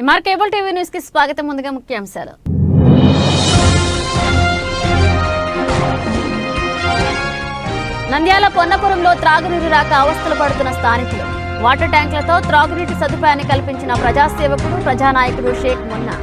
MR cable TV news కి స్వాగతం. ముందుగా ముఖ్యాంశాలు. నంద్యాల పొన్నపురంలో త్రాగునీరు రాక అవస్థలు పడుతున్న స్థానికులు. వాటర్ ట్యాంకులతో త్రాగునీటి సదుపాయాన్ని కల్పించిన ప్రజాసేవకుడు ప్రజానాయకుడు షేక్ మున్నా.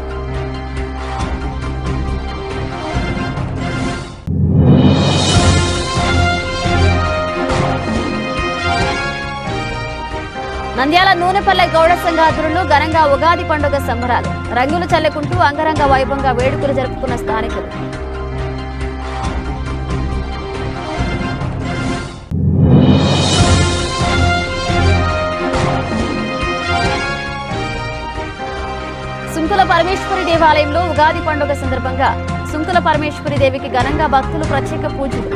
నంద్యాల నూనెపల్లె గౌడ సంఘ ఆధ్వర్యంలో ఘనంగా ఉగాది పండుగ సంబరాలు. రంగులు చల్లుకుంటూ అంగరంగ వైభవంగా వేడుకలు జరుపుకున్న స్థానికులు. సుంకుల పరమేశ్వరి దేవాలయంలో ఉగాది పండుగ సందర్భంగా సుంకుల పరమేశ్వరి దేవికి ఘనంగా భక్తులు ప్రత్యేక పూజలు.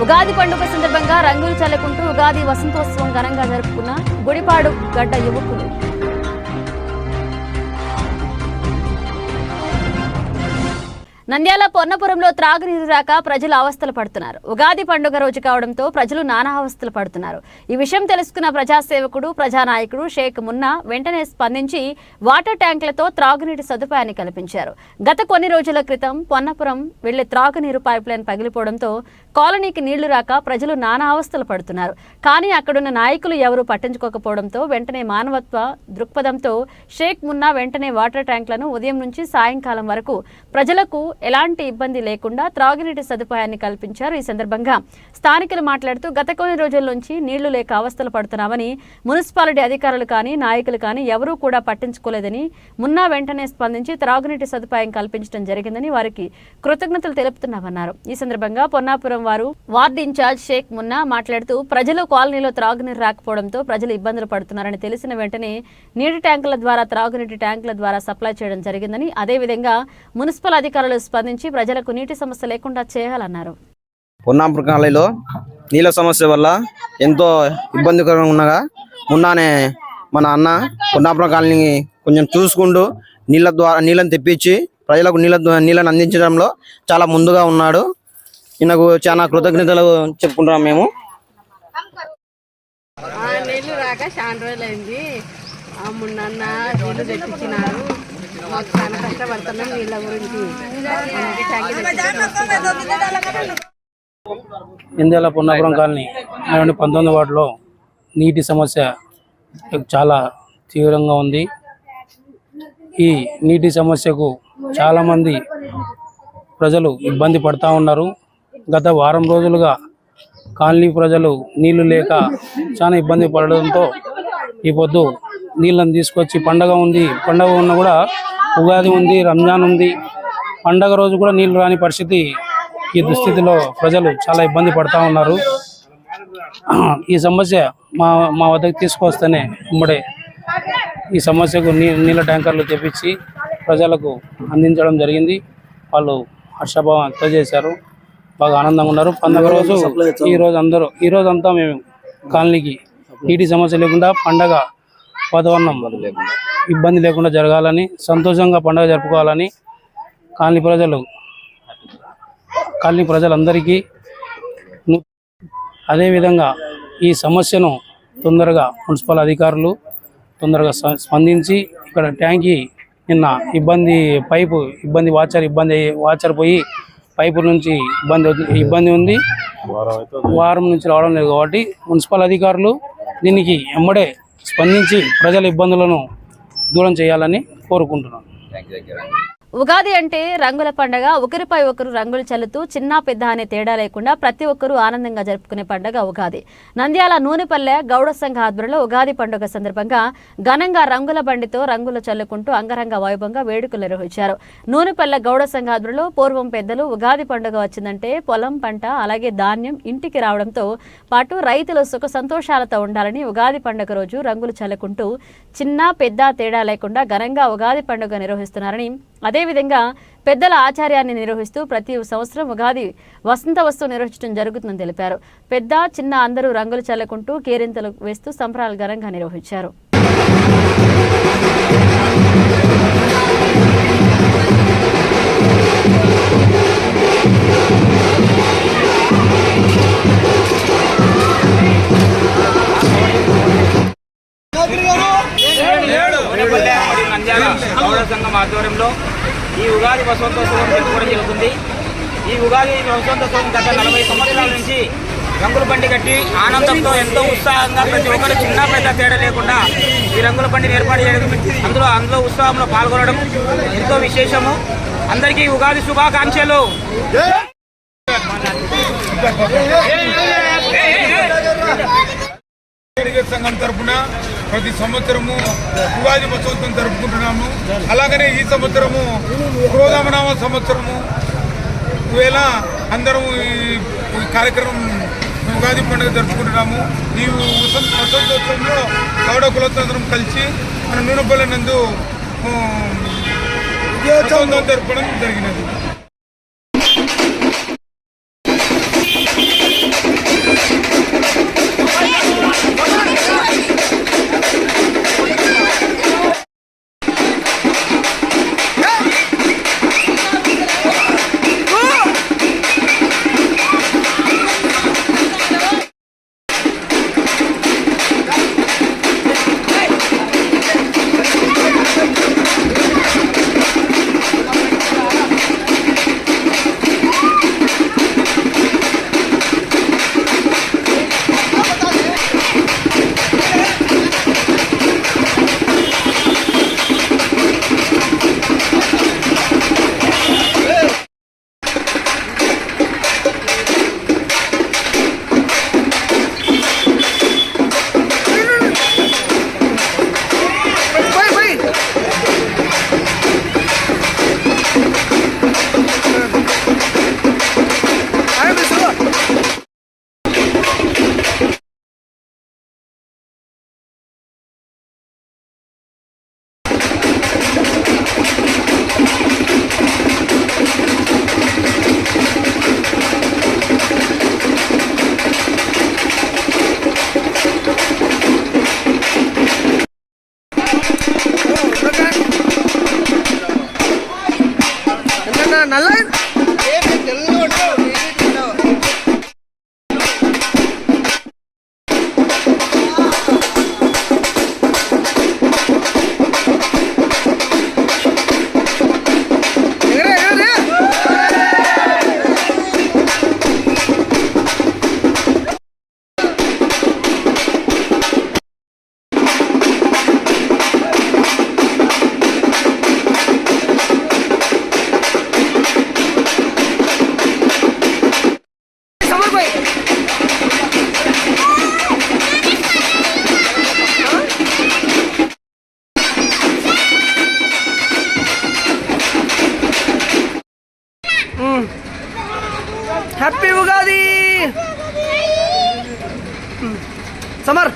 ఉగాది పండుగ సందర్భంగా రంగులు చల్లుకుంటూ ఉగాది వసంతోత్సవం ఘనంగా జరుపుకున్న గుడిపాడు గడ్డ యువకులు. నంద్యాల పొన్నపురంలో త్రాగునీరు రాక ప్రజలు అవస్థలు పడుతున్నారు. ఉగాది పండుగ రోజు కావడంతో ప్రజలు నానా అవస్థలు పడుతున్నారు. ఈ విషయం తెలుసుకున్న ప్రజాసేవకుడు ప్రజానాయకుడు షేక్ మున్నా వెంటనే స్పందించి వాటర్ ట్యాంకులతో త్రాగునీటి సదుపాయాన్ని కల్పించారు. గత కొన్ని రోజుల క్రితం పొన్నపురం వెళ్లే త్రాగునీరు పైప్లైన్ పగిలిపోవడంతో కాలనీకి నీళ్లు రాక ప్రజలు నానా అవస్థలు పడుతున్నారు. కానీ అక్కడున్న నాయకులు ఎవరూ పట్టించుకోకపోవడంతో వెంటనే మానవత్వ దృక్పథంతో షేక్ మున్నా వెంటనే వాటర్ ట్యాంకులను ఉదయం నుంచి సాయంకాలం వరకు ప్రజలకు ఎలాంటి ఇబ్బంది లేకుండా త్రాగునీటి సదుపాయాన్ని కల్పించారు. ఈ సందర్భంగా స్థానికులు మాట్లాడుతూ గత కొన్ని రోజుల నుంచి నీళ్లు లేక అవస్థలు పడుతున్నామని, మున్సిపాలిటీ అధికారులు కానీ నాయకులు కానీ ఎవరూ కూడా పట్టించుకోలేదని, మున్నా వెంటనే స్పందించి త్రాగునీటి సదుపాయం కల్పించడం జరిగిందని వారికి కృతజ్ఞతలు తెలుపుతున్నామన్నారు. ఈ సందర్భంగా పొన్నాపురం వార్డు ఇన్ఛార్జ్ షేక్ మున్నా మాట్లాడుతూ ప్రజలు కాలనీలో త్రాగునీరు రాకపోవడంతో ప్రజలు ఇబ్బందులు పడుతున్నారని తెలిసిన వెంటనే నీటి ట్యాంకుల ద్వారా త్రాగునీటి ట్యాంకుల ద్వారా సప్లై చేయడం జరిగిందని, అదేవిధంగా మున్సిపల్ అధికారులు స్పందించి ప్రజలకు నీటి సమస్య లేకుండా చేయాలన్నారు. పొన్నాపురం కాలనీలో నీళ్ళ సమస్య వల్ల ఎంతో ఇబ్బందికరంగా ఉండగా మున్నానే మన అన్న పొన్నాపురం కాలనీ కొంచెం చూసుకుంటూ నీళ్ళని తెప్పించి ప్రజలకు నీళ్ళని అందించడంలో చాలా ముందుగా ఉన్నాడు. ఈయనకు చాలా కృతజ్ఞతలు చెప్పుకుంటున్నాం మేము. నీళ్లు రాక చాలా రోజులైంది. మున్న నీళ్లు తెప్పించినారు. మాకు చాలా కష్టపడుతున్నాం నీళ్ళ గురించి. నంద్యాల పొన్నాపురం కాలనీ 19 వార్డులో నీటి సమస్య చాలా తీవ్రంగా ఉంది. ఈ నీటి సమస్యకు చాలామంది ప్రజలు ఇబ్బంది పడుతూ ఉన్నారు. గత వారం రోజులుగా కాలనీ ప్రజలు నీళ్లు లేక చాలా ఇబ్బంది పడడంతో ఈ పొద్దు నీళ్ళని తీసుకొచ్చి పండగ ఉన్న కూడా ఉగాది ఉంది, రంజాన్ ఉంది, పండగ రోజు కూడా నీళ్లు రాని పరిస్థితి. ఈ దుస్థితిలో ప్రజలు చాలా ఇబ్బంది పడుతూ ఉన్నారు. ఈ సమస్య మా వద్దకు తీసుకొస్తేనే ఉమ్మడే ఈ సమస్యకు నీళ్ళ ట్యాంకర్లు తెప్పించి ప్రజలకు అందించడం జరిగింది. వాళ్ళు హర్షభావం వ్యక్తం చేశారు, బాగా ఆనందంగా ఉన్నారు. పండగ రోజు ఈ రోజు అంతా మేము కాలనీకి నీటి సమస్య లేకుండా పండగ వాతావరణం ఇబ్బంది లేకుండా జరగాలని, సంతోషంగా పండుగ జరుపుకోవాలని కాలనీ ప్రజలందరికీ, అదేవిధంగా ఈ సమస్యను తొందరగా మున్సిపల్ అధికారులు తొందరగా స్పందించి ఇక్కడ ట్యాంకీ నిన్న వాచర్ పోయి పైపు నుంచి ఇబ్బంది ఉంది. వారం నుంచి రావడం లేదు కాబట్టి మున్సిపల్ అధికారులు దీనికి ఎమ్మడే స్పందించి ప్రజల ఇబ్బందులను దూరం చేయాలని కోరుకుంటున్నాను. ఉగాది అంటే రంగుల పండుగ. ఒకరిపై ఒకరు రంగులు చల్లుతూ చిన్న పెద్ద అనే తేడా లేకుండా ప్రతి ఒక్కరూ ఆనందంగా జరుపుకునే పండుగ ఉగాది. నంద్యాల నూనెపల్లె గౌడ సంఘ ఆధ్వర్యంలో ఉగాది పండుగ సందర్భంగా ఘనంగా రంగుల బండితో రంగులు చల్లుకుంటూ అంగరంగ వైభవంగా వేడుకలు నిర్వహించారు. నూనెపల్లె గౌడ సంఘ ఆధ్వర్యంలో పూర్వం పెద్దలు ఉగాది పండుగ వచ్చిందంటే పొలం పంట అలాగే ధాన్యం ఇంటికి రావడంతో పాటు రైతులు సుఖ సంతోషాలతో ఉండాలని ఉగాది పండుగ రోజు రంగులు చల్లుకుంటూ చిన్న పెద్ద తేడా లేకుండా ఘనంగా ఉగాది పండుగ నిర్వహిస్తున్నారని, అదేవిధంగా పెద్దల ఆచార్యాన్ని నిర్వహిస్తూ ప్రతి సంవత్సరం ఉగాది వసంతోత్సవం నిర్వహించడం జరుగుతుందని తెలిపారు. పెద్ద చిన్న అందరూ రంగులు చల్లుకుంటూ కేరింతలు వేస్తూ సంబరాలు ఘనంగా నిర్వహించారు. ఈ ఉగాది వసంతోత్సవం జరుపుకోవడం జరుగుతుంది. ఈ ఉగాది వసంతోత్సవం గత 40 సంవత్సరాల నుంచి రంగుల బండి కట్టి ఆనందంతో ఎంతో ఉత్సాహంగా ప్రతి ఒక్కరు చిన్న పెద్ద తేడా లేకుండా ఈ రంగుల బండిని ఏర్పాటు చేయడం, అందులో ఉత్సవంలో పాల్గొనడం ఎంతో విశేషము. అందరికీ ఉగాది శుభాకాంక్షలు. సంఘం తరఫున ప్రతి సంవత్సరము ఉగాది వసంతం జరుపుకుంటున్నాము. అలాగనే ఈ సంవత్సరము క్రోధమనామ సంవత్సరము వేళ అందరము ఈ కార్యక్రమం ఉగాది పండుగ జరుపుకుంటున్నాము. ఈ వసంతోత్సవంలో గౌడ కులతందరం కలిసి మన నూనెపల్లి నందు వసంతం జరపడం జరిగినది. హ్యాపీ ఉగాది సమర్.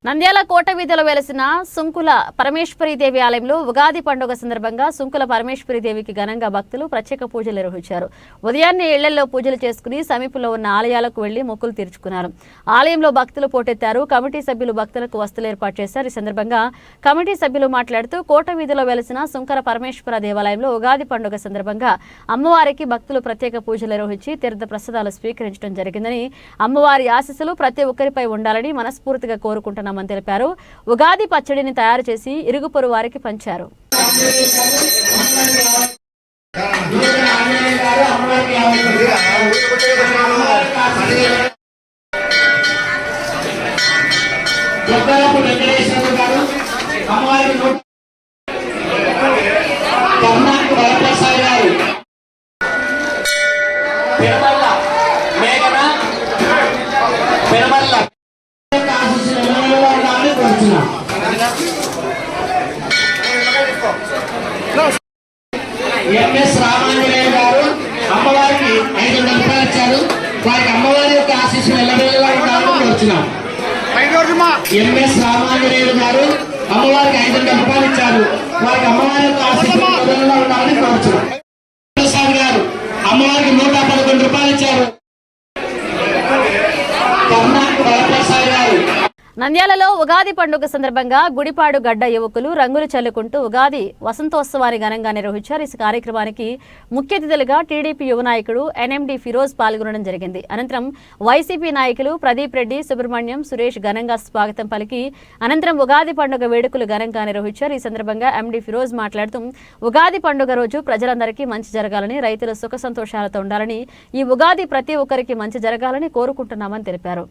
నంద్యాల కోట వీధిలో వెలిసిన సుంకుల పరమేశ్వరీదేవి ఆలయంలో ఉగాది పండుగ సందర్భంగా సుంకుల పరమేశ్వరీదేవికి ఘనంగా భక్తులు ప్రత్యేక పూజలు నిర్వహించారు. ఉదయాన్నే ఇళ్లలో పూజలు చేసుకుని సమీపంలో ఉన్న ఆలయాలకు వెళ్లి మొక్కులు తీర్చుకున్నారు. ఆలయంలో భక్తులు పోటెత్తారు. కమిటీ సభ్యులు భక్తులకు వసతులు ఏర్పాటు చేశారు. ఈ సందర్భంగా కమిటీ సభ్యులు మాట్లాడుతూ కోట వీధిలో వెలిసిన సుంకర పరమేశ్వర దేవాలయంలో ఉగాది పండుగ సందర్భంగా అమ్మవారికి భక్తులు ప్రత్యేక పూజలు నిర్వహించి తీర్థ ప్రసాదాలు స్వీకరించడం జరిగిందని, అమ్మవారి ఆశీస్సులు ప్రతి ఒక్కరిపై ఉండాలని మనస్ఫూర్తిగా కోరుకుంటున్నామని తెలిపారు. ఉగాది పచ్చడిని తయారు చేసి ఇరుగు పొరుగు వారికి పంచారు. ఎంఎస్ రామాంజనేయ గారు అమ్మవారికి 500 రూపాయలు ఇచ్చారు. వారికి అమ్మవారి యొక్క ఆశీస్సులు ఎల్లవేళలా ఉండాలని కోరుచున్నాం. ఎంఎస్ రామాంజనేయ గారు అమ్మవారికి 500 రూపాయలు ఇచ్చారు. వారికి అమ్మవారి యొక్క ఆశీస్సులు ఎల్లవేళలా ఉండాలని కోరుచున్నాం. ప్రసాద్ గారు అమ్మవారికి 111 రూపాయలు ఇచ్చారు. కర్ణాటక వరప్రసాద్ గారు. నంద్యాలలో ఉగాది పండుగ సందర్భంగా గుడిపాడు గడ్డ యువకులు రంగులు చల్లుకుంటూ ఉగాది వసంతోత్సవాన్ని ఘనంగా నిర్వహించారు. ఈ కార్యక్రమానికి ముఖ్య అతిథులుగా టీడీపీ యువ నాయకుడు ఎన్ఎండి ఫిరోజ్ పాల్గొనడం జరిగింది. అనంతరం వైసీపీ నాయకులు ప్రదీప్ రెడ్డి, సుబ్రహ్మణ్యం, సురేష్ ఘనంగా స్వాగతం పలికి అనంతరం ఉగాది పండుగ వేడుకలు ఘనంగా నిర్వహించారు. ఈ సందర్భంగా ఎండి ఫిరోజ్ మాట్లాడుతూ ఉగాది పండుగ రోజు ప్రజలందరికీ మంచి జరగాలని, రైతులు సుఖ సంతోషాలతో ఉండాలని, ఈ ఉగాది ప్రతి ఒక్కరికి మంచి జరగాలని కోరుకుంటున్నామని తెలిపారు.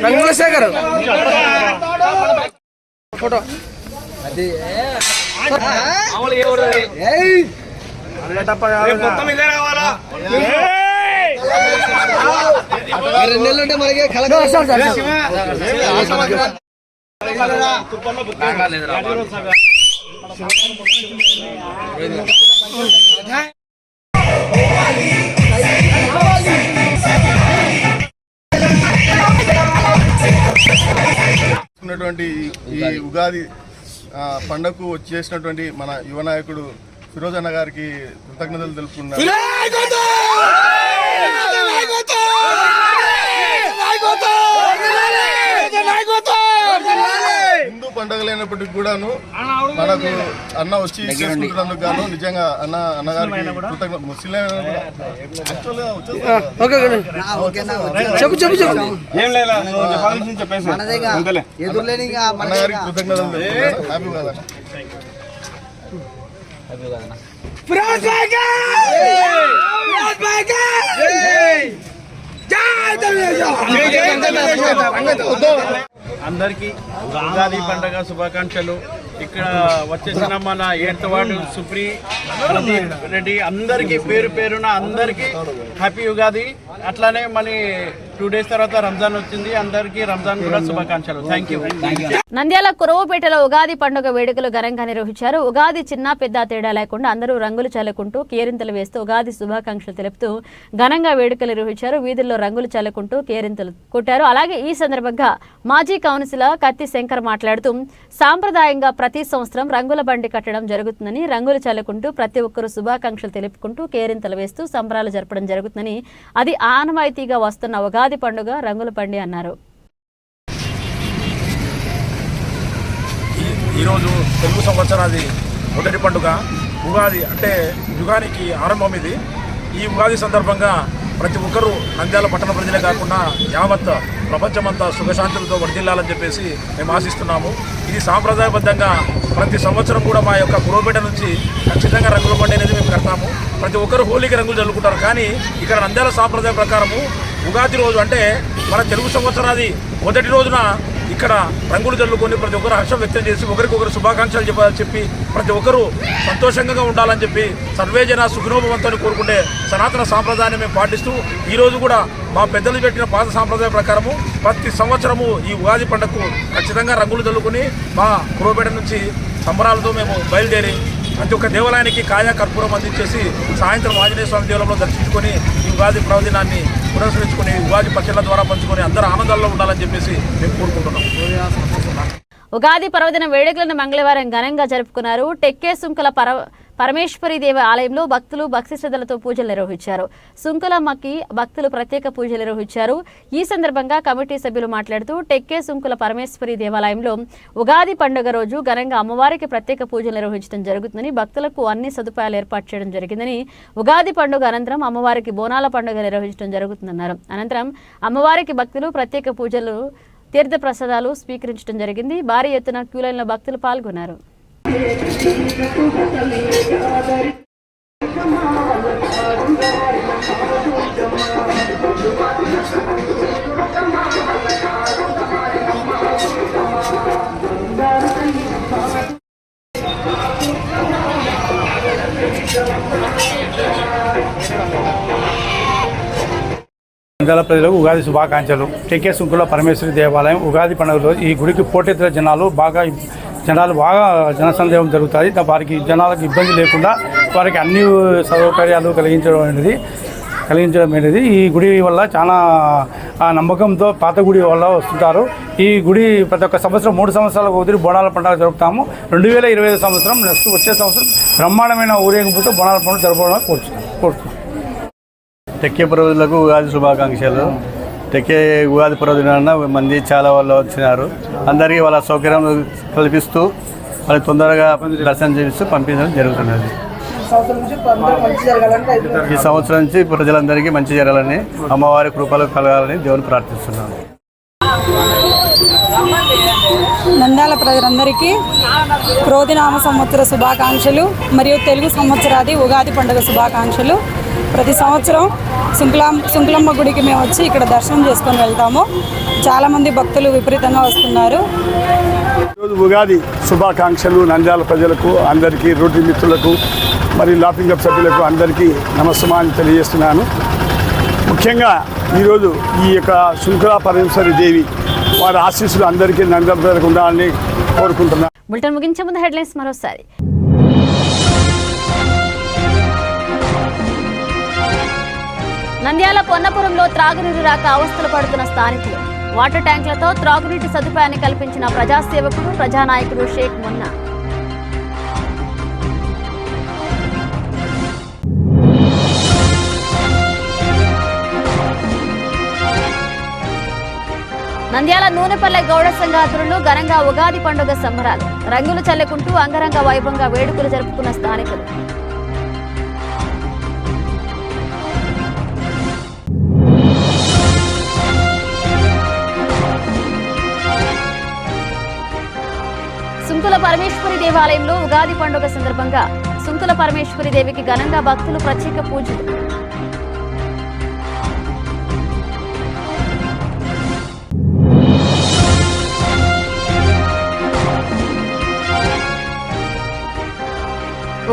రంగుల శేఖర్ ఫోటో రెండేళ్ళంటే మనకి ఈ ఉగాది పండుగకు వచ్చేసినటువంటి మన యువ నాయకుడు ఫిరోజ్ అన్న గారికి కృతజ్ఞతలు తెలుపుకున్నారు. హిందూ పండుగలైనప్పటికీ కూడాను మనకు అన్న వచ్చి చేసుకుంటున్నందుకు గాను నిజంగా అన్నగారికి కృతజ్ఞత. ముస్లిం అన్నగారికి కృతజ్ఞతలు హ్యాపీ కదా. అందరికీ ఉగాది పండుగ శుభాకాంక్షలు. ఇక్కడ వచ్చేసిన మన 8th వార్డు సుప్రీ ప్రదీప్ రెడ్డి అందరికీ పేరు పేరున అందరికీ హ్యాపీ ఉగాది. అట్లానే మళ్ళీ 2 days తర్వాత రంజాన్ వచ్చింది. అందరికీ రంజాన్ కూడా శుభాకాంక్షలు. Thank you. నంద్యాల కురవపేటలో ఉగాది పండుగ వేడుకలు ఘనంగా నిర్వహించారు. ఉగాది చిన్న పెద్ద తేడా లేకుండా అందరూ రంగులు చల్లుకుంటూ కేరింతలు వేస్తూ ఉగాది శుభాకాంక్షలు తెలుపుతూ ఘనంగా వేడుకలు నిర్వహించారు. వీధుల్లో రంగులు చల్లుకుంటూ కేరింతలు కొట్టారు. అలాగే ఈ సందర్భంగా మాజీ కౌన్సిలర్ కత్తి శంకర్ మాట్లాడుతూ సాంప్రదాయంగా ప్రతి సంవత్సరం రంగుల బండి కట్టడం జరుగుతుందని, రంగులు చల్లుకుంటూ ప్రతి ఒక్కరూ శుభాకాంక్షలు తెలుపుకుంటూ కేరింతలు వేస్తూ సంబరాలు జరపడం జరుగుతుందని, అది ఆనవాయితీగా వస్తున్న ఉగాది పండుగ రంగుల బండి అన్నారు. ఈరోజు తెలుగు సంవత్సరాది మొదటి పండుగ ఉగాది, అంటే యుగానికి ఆరంభం ఇది. ఈ ఉగాది సందర్భంగా ప్రతి ఒక్కరూ నంద్యాల పట్టణ ప్రజలే కాకుండా యావత్ ప్రపంచమంతా సుఖశాంతులతో వర్ధిల్లాలని చెప్పేసి మేము ఆశిస్తున్నాము. ఇది సాంప్రదాయబద్ధంగా ప్రతి సంవత్సరం కూడా మా యొక్క కురవపేట నుంచి ఖచ్చితంగా రంగుల బండి అనేది మేము కడతాము. ప్రతి ఒక్కరు హోలీకి రంగులు చల్లుకుంటారు. కానీ ఇక్కడ నంద్యాల సాంప్రదాయ ప్రకారము ఉగాది రోజు, అంటే మన తెలుగు సంవత్సరాది మొదటి రోజున ఇక్కడ రంగులు జల్లుకొని ప్రతి ఒక్కరు హర్షం వ్యక్తం చేసి ఒకరికొకరు శుభాకాంక్షలు చెప్పి ప్రతి ఒక్కరూ సంతోషంగా ఉండాలని చెప్పి సర్వేజన సుఖినోభవంతో కోరుకుంటే సనాతన సాంప్రదాయాన్ని మేము పాటిస్తూ ఈరోజు కూడా మా పెద్దలు పెట్టిన పాత సాంప్రదాయ ప్రకారము ప్రతి సంవత్సరము ఈ ఉగాది పండుగకు ఖచ్చితంగా రంగులు జల్లుకొని మా కురవపేట నుంచి సంబరాలతో మేము బయలుదేరి ప్రతి ఒక్క దేవాలయానికి కాయా కర్పూరం అందించేసి సాయంత్రం ఆంజనేయ స్వామి దేవాలయంలో దర్శించుకొని ఈ ఉగాది పర్వదినాన్ని పునస్కరించుకొని ఉగాది పచ్చళ్ళ ద్వారా పంచుకొని అందరూ ఆనందాల్లో ఉండాలని చెప్పేసి మేము కోరుకుంటున్నాం. ఉగాది పర్వదిన వేడుకలను మంగళవారం ఘనంగా జరుపుకున్నారు. టెక్కే సుంకుల పరమేశ్వరి దేవి ఆలయంలో భక్తులు భక్తి శ్రద్ధలతో పూజలు నిర్వహించారు. సుంకులమ్మకి భక్తులు ప్రత్యేక పూజలు నిర్వహించారు. ఈ సందర్భంగా కమిటీ సభ్యులు మాట్లాడుతూ టెక్కే సుంకుల పరమేశ్వరి దేవాలయంలో ఉగాది పండుగ రోజు ఘనంగా అమ్మవారికి ప్రత్యేక పూజలు నిర్వహించడం జరుగుతుందని, భక్తులకు అన్ని సదుపాయాలు ఏర్పాటు చేయడం జరిగిందని, ఉగాది పండుగ అనంతరం అమ్మవారికి బోనాల పండుగ నిర్వహించడం జరుగుతుందన్నారు. అనంతరం అమ్మవారికి భక్తులు ప్రత్యేక పూజలు, తీర్థ ప్రసాదాలు స్వీకరించడం జరిగింది. భారీ ఎత్తున క్యూలైన్లో భక్తులు పాల్గొన్నారు. నంద్యాల ప్రజలకు ఉగాది శుభాకాంక్షలు. టెక్కే సుంకుల పరమేశ్వరి దేవాలయం ఉగాది పండుగలో ఈ గుడికి పోటెత్తిన జనాలు బాగా జనసందేహం జరుగుతుంది. వారికి జనాలకు ఇబ్బంది లేకుండా వారికి అన్ని సౌకర్యాలు కలిగించడం అనేది ఈ గుడి వల్ల చాలా నమ్మకంతో పాత గుడి వల్ల వస్తుంటారు. ఈ గుడి ప్రతి ఒక్క సంవత్సరం 3 సంవత్సరాలకు ఒకటి బోనాల పండుగ జరుపుతాము. 2025 సంవత్సరం నెక్స్ట్ వచ్చే సంవత్సరం బ్రహ్మాండమైన ఊరేగింపుతో బోనాల పండుగ జరపడం కోరుతున్నాం. టెక్కే పర్వదినాలకు ఉగాది శుభాకాంక్షలు. టెక్కే ఉగాది పర్వదినాన మంది చాలా వాళ్ళు వచ్చినారు. అందరికీ వాళ్ళ సౌకర్యం కల్పిస్తూ వాళ్ళకి తొందరగా దర్శనం చేస్తూ పంపించడం జరుగుతున్నది. ఈ సంవత్సరం నుంచి ప్రజలందరికీ మంచి జరగాలని, అమ్మవారి కృపలు కలగాలని దేవుని ప్రార్థిస్తున్నాను. నంద్యాల ప్రజలందరికీ క్రోధినామ సంవత్సర శుభాకాంక్షలు మరియు తెలుగు సంవత్సరాది ఉగాది పండుగ శుభాకాంక్షలు. ప్రతి సంవత్సరం సుంకులమ్మ గుడికి మేము వచ్చి ఇక్కడ దర్శనం చేసుకొని వెళ్తాము. చాలామంది భక్తులు విపరీతంగా వస్తున్నారు. ఈరోజు ఉగాది శుభాకాంక్షలు నంద్యాల ప్రజలకు, అందరికీ, రోడ్డు మిత్రులకు మరియు లాఫింగ్ క్లబ్ సభ్యులకు అందరికీ నమస్కారాన్ని తెలియజేస్తున్నాను. ముఖ్యంగా ఈరోజు ఈ యొక్క సుంకుల పరమేశ్వరి దేవి వారి ఆశీస్సులు అందరికీ నంద్యాల ప్రజలకు ఉండాలని కోరుకుంటున్నాను. బులెటిన్ ముగించే ముందు హెడ్లైన్స్ మరోసారి. నంద్యాల పొన్నపురంలో త్రాగునీరు రాక అవస్థలు పడుతున్న స్థానికులు. వాటర్ ట్యాంకులతో త్రాగునీటి సదుపాయాన్ని కల్పించిన ప్రజాసేవకుడు, ప్రజానాయకుడు షేక్ మున్నా. నంద్యాల నూనెపల్లె గౌడ సంఘాతులు ఘనంగా ఉగాది పండుగ సంబరాలు. రంగులు చల్లుకుంటూ అంగరంగ వైభవంగా వేడుకలు జరుపుకున్న స్థానికులు. సుంకుల పరమేశ్వరి దేవాలయంలో ఉగాది పండుగ సందర్భంగా సుంకుల పరమేశ్వరి దేవికి ఘనంగా భక్తులు ప్రత్యేక పూజలు.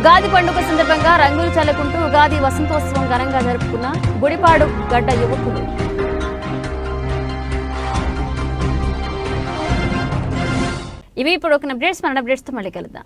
ఉగాది పండుగ సందర్భంగా రంగులు చల్లుకుంటూ ఉగాది వసంతోత్సవం ఘనంగా జరుపుకున్న గుడిపాడు గడ్డ యువకులు. ఇవి ఇప్పుడు ఒక అప్డేట్స్. మన అప్డేట్స్తో మళ్ళీ కలుద్దాం.